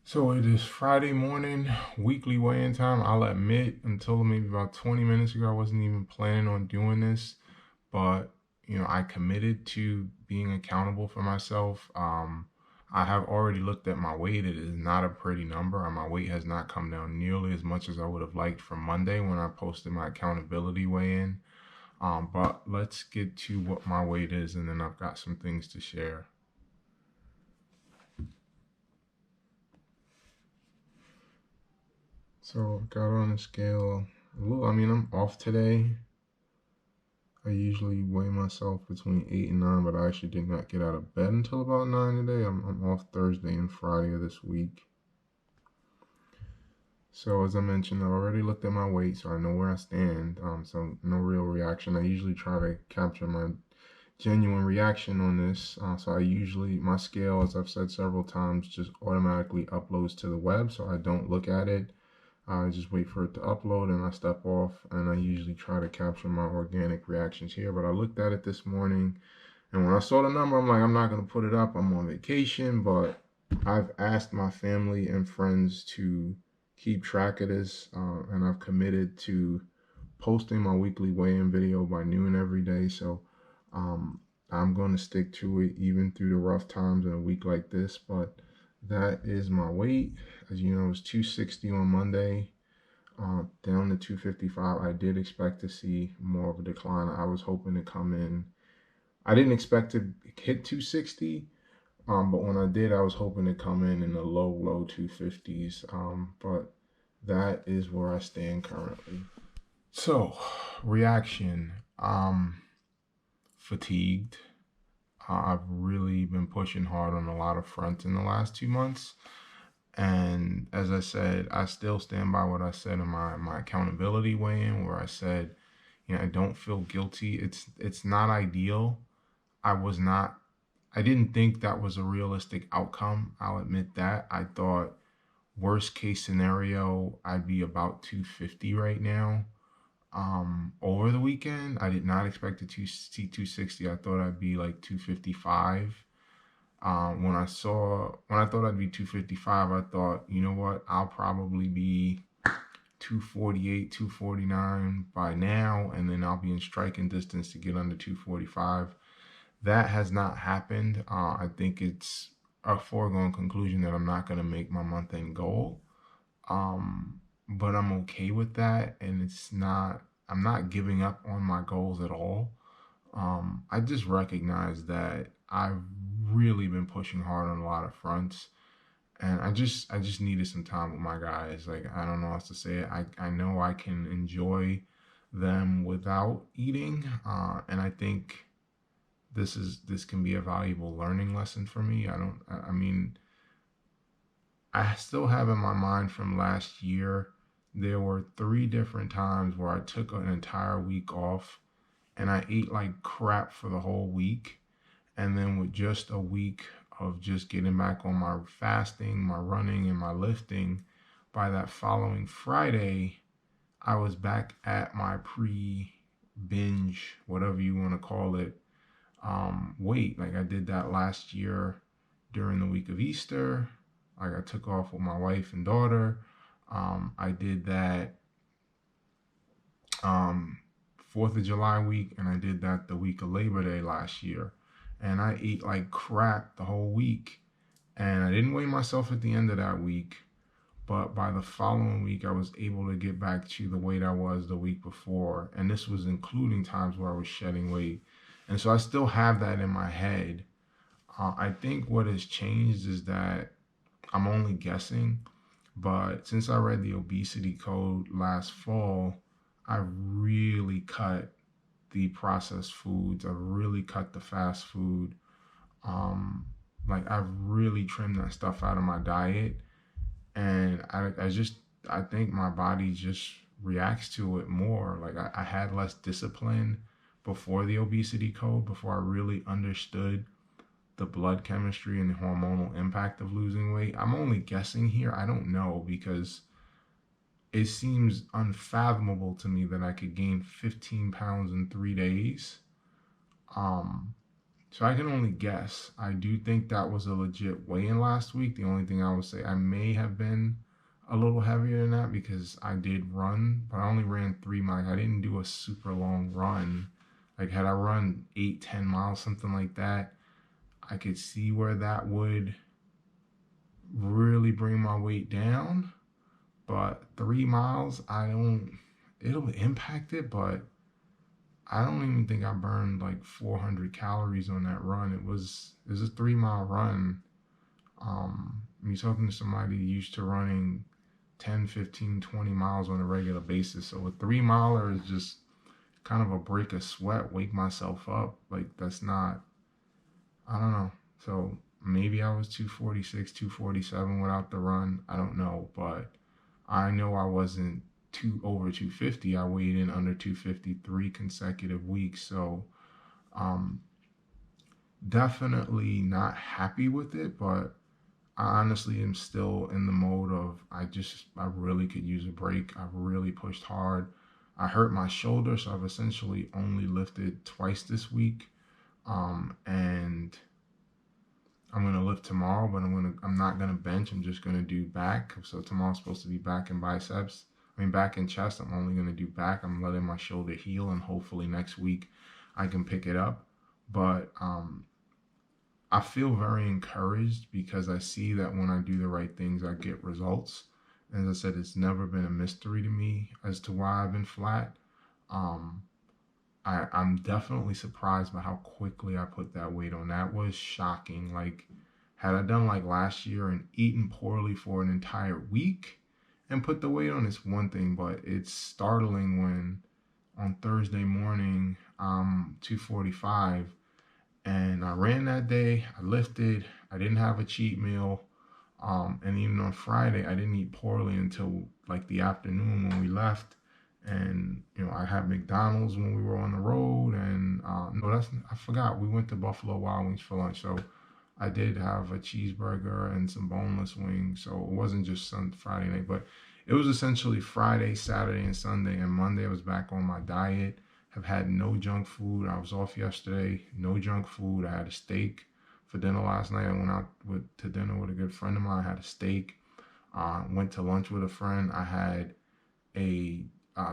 So it is Friday morning, weekly weigh-in time. I'll admit, until maybe about 20 minutes ago, I wasn't even planning on doing this, but I committed to being accountable for myself. I have already looked at my weight. It is not a pretty number, and my weight has not come down nearly as much as I would have liked from Monday when I posted my accountability weigh-in. But let's get to what my weight is, and then I've got some things to share. So I got on a scale. I'm off today. I usually weigh myself between 8 and 9, but I actually did not get out of bed until about 9 today. I'm off Thursday and Friday of this week. So as I mentioned, I already looked at my weight, so I know where I stand. So no real reaction. I usually try to capture my genuine reaction on this. So my scale, as I've said several times, just automatically uploads to the web, so I don't look at it. I just wait for it to upload and I step off, and I usually try to capture my organic reactions here. But I looked at it this morning, and when I saw the number, I'm like, I'm not going to put it up. I'm on vacation, but I've asked my family and friends to keep track of this, and I've committed to posting my weekly weigh-in video by noon every day. So um, I'm going to stick to it even through the rough times in a week like this. But that is my weight. As you know, it's 260 on Monday, down to 255. I did expect to see more of a decline. I was hoping to come in. I didn't expect to hit 260, but when I did, I was hoping to come in the low 250s. But that is where I stand currently. So, reaction. Fatigued. I've really been pushing hard on a lot of fronts in the last 2 months. And as I said, I still stand by what I said in my accountability weigh-in, where I said, I don't feel guilty. It's not ideal. I was not I didn't think that was a realistic outcome. I'll admit that. I thought worst case scenario, I'd be about 250 right now. Over the weekend, I did not expect to see 260. I thought I'd be like 255. When I thought I'd be 255, I thought, you know what, I'll probably be 248, 249 by now, and then I'll be in striking distance to get under 245. That has not happened. I think it's a foregone conclusion that I'm not going to make my month end goal. But I'm okay with that, and I'm not giving up on my goals at all. I just recognize that I've really been pushing hard on a lot of fronts, and I just needed some time with my guys. Like, I don't know how else to say it. I know I can enjoy them without eating, and I think this can be a valuable learning lesson for me. I mean, I still have in my mind from last year, there were 3 different times where I took an entire week off and I ate like crap for the whole week. And then with just a week of just getting back on my fasting, my running, and my lifting, by that following Friday, I was back at my pre binge, whatever you want to call it, weight. Like I did that last year during the week of Easter. Like I took off with my wife and daughter. I did that 4th of July week, and I did that the week of Labor Day last year. And I ate like crap the whole week. And I didn't weigh myself at the end of that week. But by the following week, I was able to get back to the weight I was the week before. And this was including times where I was shedding weight. And so I still have that in my head. I think what has changed is that I'm only guessing, but since I read the obesity code last fall, I really cut the processed foods. I really cut the fast food. Um, like I've really trimmed that stuff out of my diet, and I think my body just reacts to it more. Like I had less discipline before the obesity code, before I really understood the blood chemistry and the hormonal impact of losing weight. I'm only guessing here. I don't know because it seems unfathomable to me that I could gain 15 pounds in 3 days. Um, So I can only guess. I do think that was a legit weigh-in last week. The only thing I would say, I may have been a little heavier than that because I did run, but I only ran 3 miles. I didn't do a super long run. Like had I run 8, 10 miles, something like that, I could see where that would really bring my weight down. But 3 miles, it'll impact it, but I don't even think I burned like 400 calories on that run. It was a 3 mile run. You're talking to somebody used to running 10, 15, 20 miles on a regular basis. So a 3 miler is just kind of a break of sweat, wake myself up. Like that's not, I don't know. So maybe I was 246, 247 without the run. I don't know, but I know I wasn't over 250. I weighed in under 253 consecutive weeks. So definitely not happy with it, but I honestly am still in the mode of I really could use a break. I've really pushed hard. I hurt my shoulder, so I've essentially only lifted twice this week. And I'm gonna lift tomorrow, but I'm not gonna bench. I'm just gonna do back. So tomorrow's supposed to be back and biceps. Back and chest. I'm only gonna do back. I'm letting my shoulder heal, and hopefully next week I can pick it up. But I feel very encouraged because I see that when I do the right things, I get results. As I said, it's never been a mystery to me as to why I've been flat. Um, I'm definitely surprised by how quickly I put that weight on. That was shocking. Like, had I done like last year and eaten poorly for an entire week and put the weight on, it's one thing, but it's startling when on Thursday morning, 245, and I ran that day. I lifted. I didn't have a cheat meal. And even on Friday, I didn't eat poorly until like the afternoon when we left. And I had McDonald's when we were on the road. And no, I forgot. We went to Buffalo Wild Wings for lunch, so I did have a cheeseburger and some boneless wings. So it wasn't just Friday night, but it was essentially Friday, Saturday, and Sunday. And Monday, I was back on my diet. Have had no junk food. I was off yesterday. No junk food. I had a steak for dinner last night. I went out to dinner with a good friend of mine. I had a steak. Went to lunch with a friend. I had a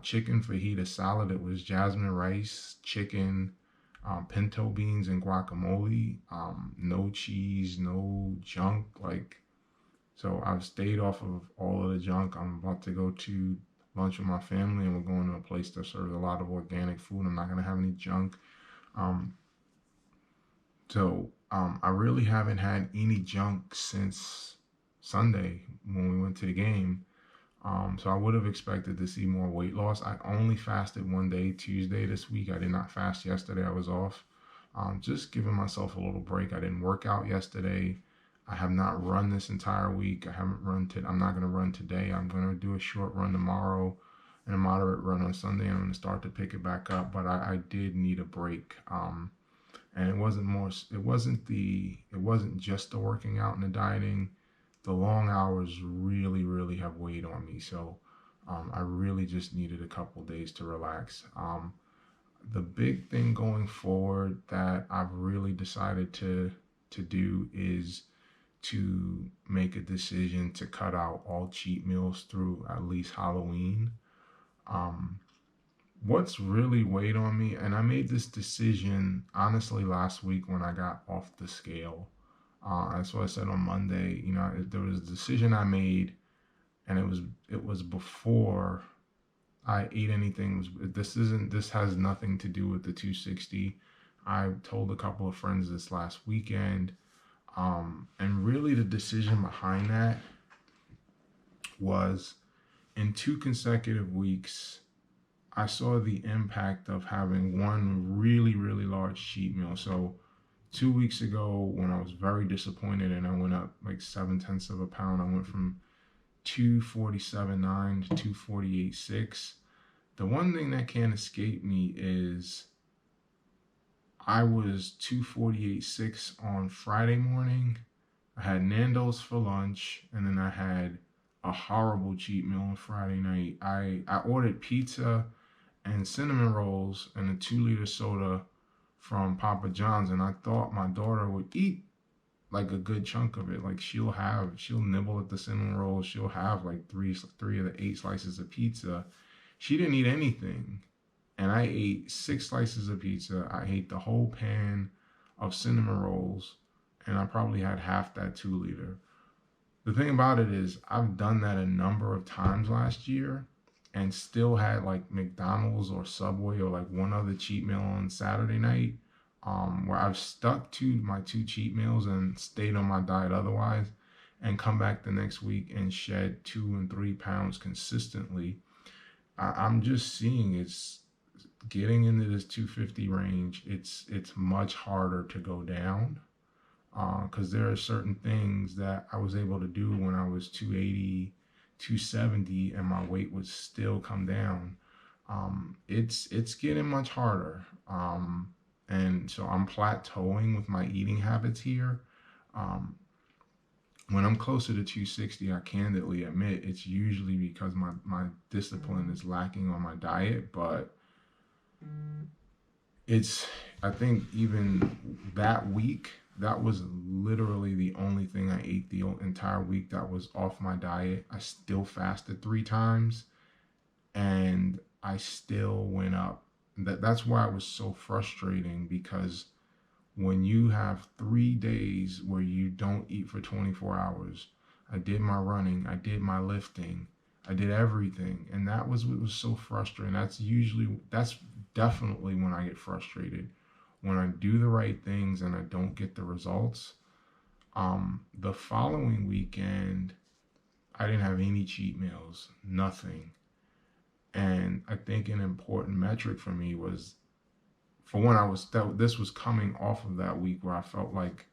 chicken fajita salad. It was jasmine rice, chicken, pinto beans, and guacamole. No cheese, no junk. So I've stayed off of all of the junk. I'm about to go to lunch with my family, and we're going to a place that serves a lot of organic food. I'm not going to have any junk. I really haven't had any junk since Sunday when we went to the game. So I would have expected to see more weight loss. I only fasted one day, Tuesday this week. I did not fast yesterday. I was off. Just giving myself a little break. I didn't work out yesterday. I have not run this entire week. I'm not going to run today. I'm going to do a short run tomorrow and a moderate run on Sunday. I'm going to start to pick it back up, but I did need a break. And it wasn't just the working out and the dieting. The long hours really, really have weighed on me. So I really just needed a couple days to relax. The big thing going forward that I've really decided to do is to make a decision to cut out all cheat meals through at least Halloween. What's really weighed on me, and I made this decision honestly last week when I got off the scale. That's what I said on Monday. There was a decision I made, and it was before I ate anything. This has nothing to do with the 260. I told a couple of friends this last weekend. And really the decision behind that was in 2 consecutive weeks, I saw the impact of having one really, really large cheat meal. So 2 weeks ago when I was very disappointed and I went up like 7/10 of a pound, I went from 247.9 to 248.6. The one thing that can't escape me is I was 248.6 on Friday morning. I had Nando's for lunch, and then I had a horrible cheat meal on Friday night. I ordered pizza and cinnamon rolls and a 2-liter soda from Papa John's, and I thought my daughter would eat like a good chunk of it. Like she'll nibble at the cinnamon roll. She'll have like three of the 8 slices of pizza. She didn't eat anything, and I ate 6 slices of pizza. I ate the whole pan of cinnamon rolls, and I probably had half that 2 liter. The thing about it is, I've done that a number of times last year, and still had like McDonald's or Subway or like one other cheat meal on Saturday night, where I've stuck to my 2 cheat meals and stayed on my diet otherwise, and come back the next week and shed 2 and 3 pounds consistently. I'm just seeing it's getting into this 250 range. It's much harder to go down, because there are certain things that I was able to do when I was 280, 270, and my weight would still come down. It's getting much harder, and so I'm plateauing with my eating habits here. Um, when I'm closer to 260, I candidly admit it's usually because my discipline is lacking on my diet, but it's, I think even that week, that was literally the only thing I ate the entire week that was off my diet. I still fasted 3 times, and I still went up. That's why it was so frustrating, because when you have 3 days where you don't eat for 24 hours, I did my running, I did my lifting, I did everything. And that was what was so frustrating. That's definitely when I get frustrated. When I do the right things and I don't get the results. The following weekend, I didn't have any cheat meals, nothing. And I think an important metric for me was, for one, this was coming off of that week where I felt like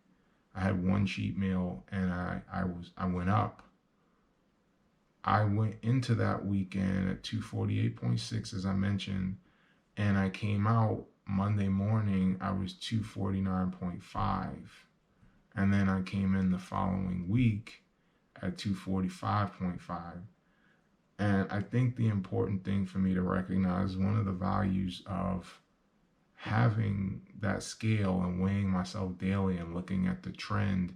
I had one cheat meal and I went up. I went into that weekend at 248.6, as I mentioned, and I came out Monday morning, I was 249.5. And then I came in the following week at 245.5. And I think the important thing for me to recognize, one of the values of having that scale and weighing myself daily and looking at the trend,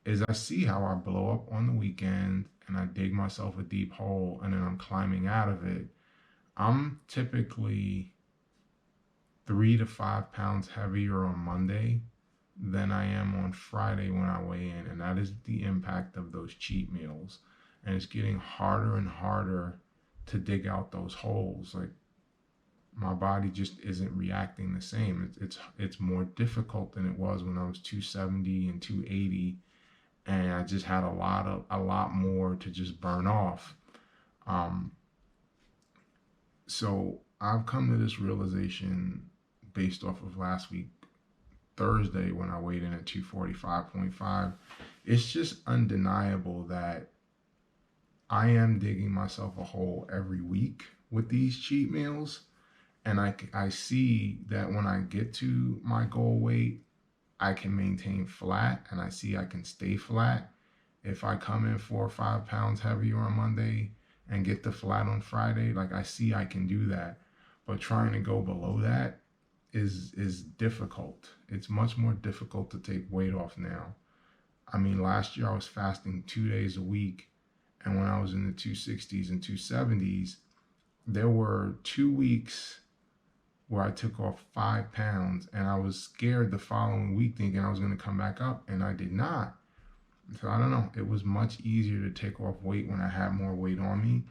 is I see how I blow up on the weekend and I dig myself a deep hole and then I'm climbing out of it. I'm typically 3 to 5 pounds heavier on Monday than I am on Friday when I weigh in. And that is the impact of those cheat meals. And it's getting harder and harder to dig out those holes. Like, my body just isn't reacting the same. It's more difficult than it was when I was 270 and 280, and I just had a lot more to just burn off. Um, so I've come to this realization based off of last week, Thursday, when I weighed in at 245.5. It's just undeniable that I am digging myself a hole every week with these cheat meals. And I see that when I get to my goal weight, I can maintain flat, and I see I can stay flat. If I come in 4 or 5 pounds heavier on Monday and get the flat on Friday, like, I see I can do that. But trying to go below that is difficult. It's much more difficult to take weight off now. I mean, last year I was fasting 2 days a week, and when I was in the 260s and 270s, there were 2 weeks where I took off 5 pounds, and I was scared the following week thinking I was going to come back up, and I did not. So I don't know. It was much easier to take off weight when I had more weight on me.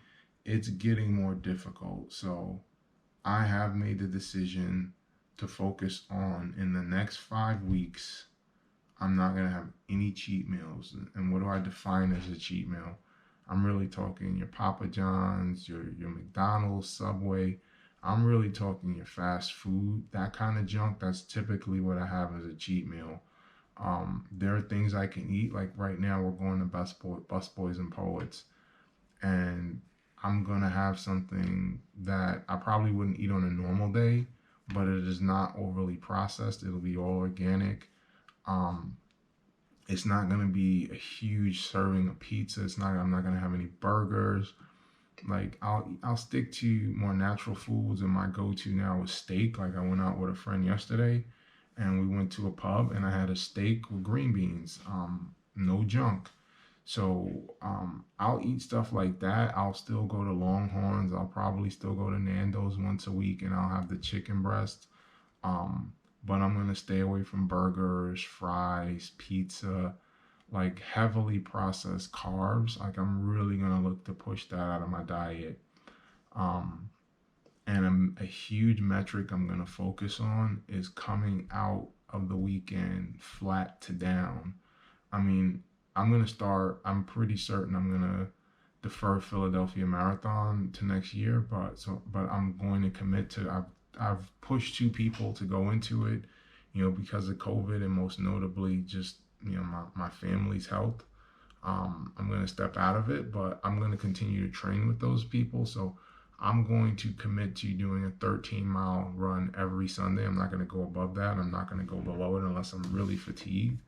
It's getting more difficult. So I have made the decision to focus on, in the next 5 weeks, I'm not going to have any cheat meals. And what do I define as a cheat meal? I'm really talking your Papa John's, your McDonald's, Subway. I'm really talking your fast food, that kind of junk. That's typically what I have as a cheat meal. There are things I can eat. Like right now, we're going to Bus Boys and Poets, and I'm gonna have something that I probably wouldn't eat on a normal day, but it is not overly processed. It'll be all organic. Um, it's not gonna be a huge serving of pizza. I'm not gonna have any burgers. Like, I'll stick to more natural foods, and my go-to now is steak. Like, I went out with a friend yesterday, and we went to a pub, and I had a steak with green beans, no junk. So I'll eat stuff like that. I'll still go to Longhorns. I'll probably still go to Nando's once a week, and I'll have the chicken breast. Um, but I'm gonna stay away from burgers, fries, pizza, like heavily processed carbs. Like I'm really gonna look to push that out of my diet. Um, and a huge metric I'm gonna focus on is coming out of the weekend flat to down. I mean, I'm pretty certain I'm gonna defer Philadelphia Marathon to next year, but I'm going to commit to. I've pushed two people to go into it, because of COVID, and most notably just my family's health. I'm going to step out of it, but I'm going to continue to train with those people. So I'm going to commit to doing a 13-mile run every Sunday. I'm not going to go above that. I'm not going to go below it unless I'm really fatigued.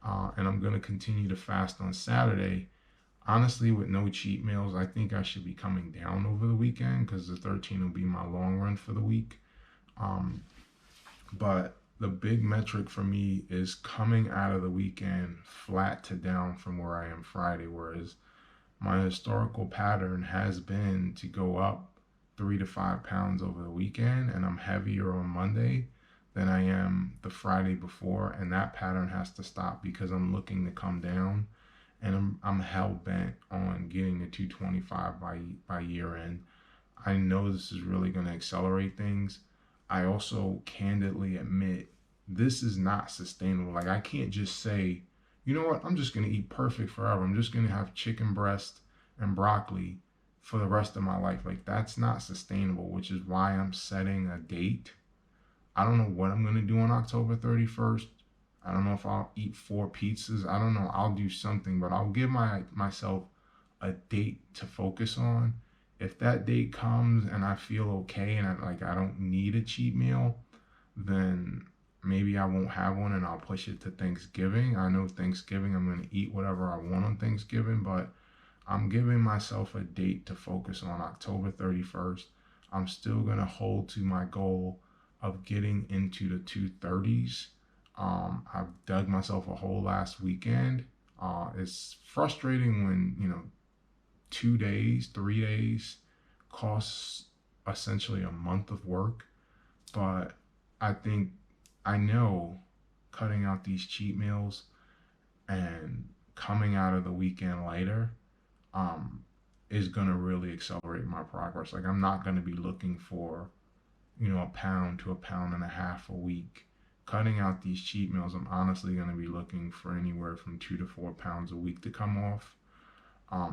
And I'm going to continue to fast on Saturday. Honestly, with no cheat meals, I think I should be coming down over the weekend because the 13 will be my long run for the week. Um, but the big metric for me is coming out of the weekend flat to down from where I am Friday, whereas my historical pattern has been to go up 3 to 5 pounds over the weekend, and I'm heavier on Monday than I am the Friday before, and that pattern has to stop because I'm looking to come down, and I'm hell bent on getting to 225 by year end. I know this is really going to accelerate things. I also candidly admit this is not sustainable. Like I can't just say, you know what, I'm just going to eat perfect forever. I'm just going to have chicken breast and broccoli for the rest of my life. Like that's not sustainable, which is why I'm setting a date. I don't know what I'm going to do on October 31st. I don't know if I'll eat 4 pizzas. I don't know. I'll do something, but I'll give myself a date to focus on. If that date comes and I feel okay and I don't need a cheat meal, then maybe I won't have one and I'll push it to Thanksgiving. I know Thanksgiving I'm going to eat whatever I want on Thanksgiving, but I'm giving myself a date to focus on October 31st. I'm still going to hold to my goal of getting into the 230s. I've dug myself a hole last weekend. It's frustrating when, 2 days, 3 days costs essentially a month of work. But I know cutting out these cheat meals and coming out of the weekend later is going to really accelerate my progress. Like I'm not going to be looking for, a pound to a pound and a half a week. Cutting out these cheat meals, I'm honestly going to be looking for anywhere from 2 to 4 pounds a week to come off.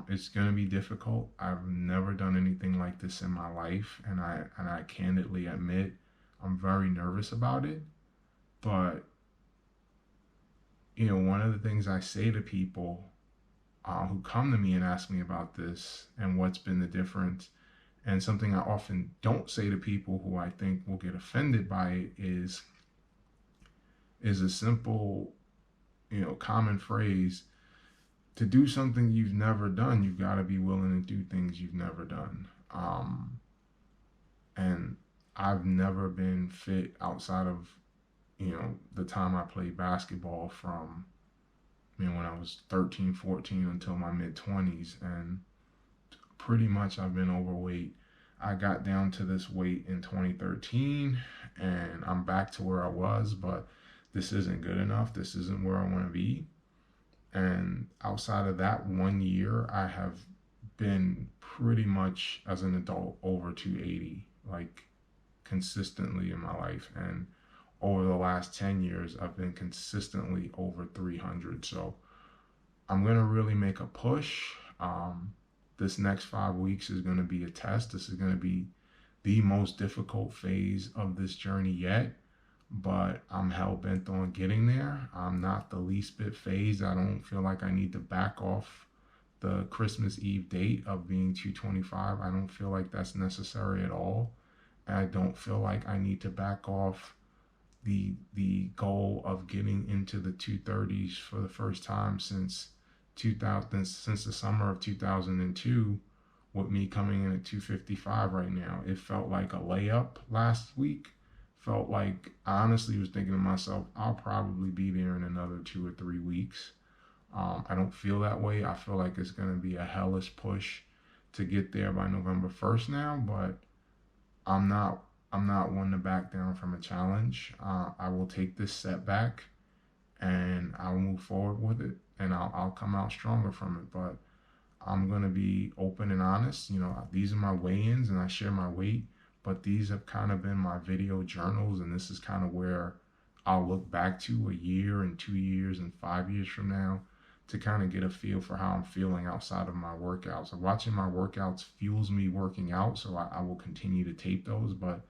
It's going to be difficult. I've never done anything like this in my life, and I candidly admit I'm very nervous about it. But one of the things I say to people who come to me and ask me about this and what's been the difference, and something I often don't say to people who I think will get offended by it is a simple, common phrase. To do something you've never done, you've got to be willing to do things you've never done. And I've never been fit outside of, the time I played basketball from, when I was 13, 14 until my mid 20s. And pretty much I've been overweight. I got down to this weight in 2013 and I'm back to where I was, but this isn't good enough. This isn't where I want to be. And outside of that 1 year, I have been pretty much as an adult over 280, like consistently in my life. And over the last 10 years, I've been consistently over 300. So I'm going to really make a push. This next 5 weeks is going to be a test. This is going to be the most difficult phase of this journey yet, but I'm hell bent on getting there. I'm not the least bit phased. I don't feel like I need to back off the Christmas Eve date of being 225. I don't feel like that's necessary at all. And I don't feel like I need to back off the goal of getting into the 230s for the first time since the summer of 2002, with me coming in at 255 right now. It felt like a layup last week felt like I honestly was thinking to myself, I'll probably be there in another 2 or 3 weeks. I don't feel that way. I feel like it's going to be a hellish push to get there by November 1st now, but I'm not I'm not one to back down from a challenge. I will take this setback and I'll move forward with it, and I'll come out stronger from it. But I'm gonna be open and honest. You know, these are my weigh-ins, and I share my weight. But these have kind of been my video journals, and this is kind of where I'll look back to a year and 2 years and 5 years from now to kind of get a feel for how I'm feeling outside of my workouts. So watching my workouts fuels me working out, so I will continue to tape those. But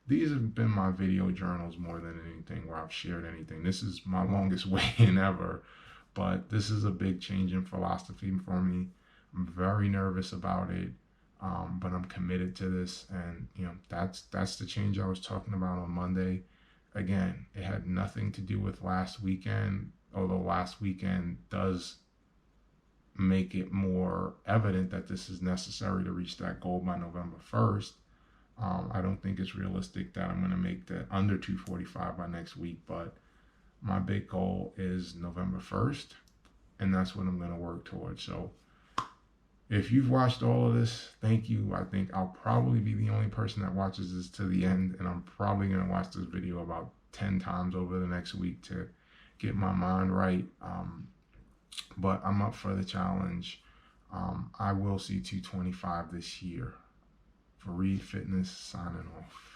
these have been my video journals more than anything where I've shared anything. This is my longest weigh-in ever, but this is a big change in philosophy for me. I'm very nervous about it, but I'm committed to this, and you know that's the change I was talking about on Monday. Again, it had nothing to do with last weekend, although last weekend does make it more evident that this is necessary to reach that goal by November 1st. I don't think it's realistic that I'm going to make the under 245 by next week, but my big goal is November 1st, and that's what I'm going to work towards. So if you've watched all of this, thank you. I think I'll probably be the only person that watches this to the end, and I'm probably going to watch this video about 10 times over the next week to get my mind right. But I'm up for the challenge. I will see 225 this year. For Reed Fitness, signing off.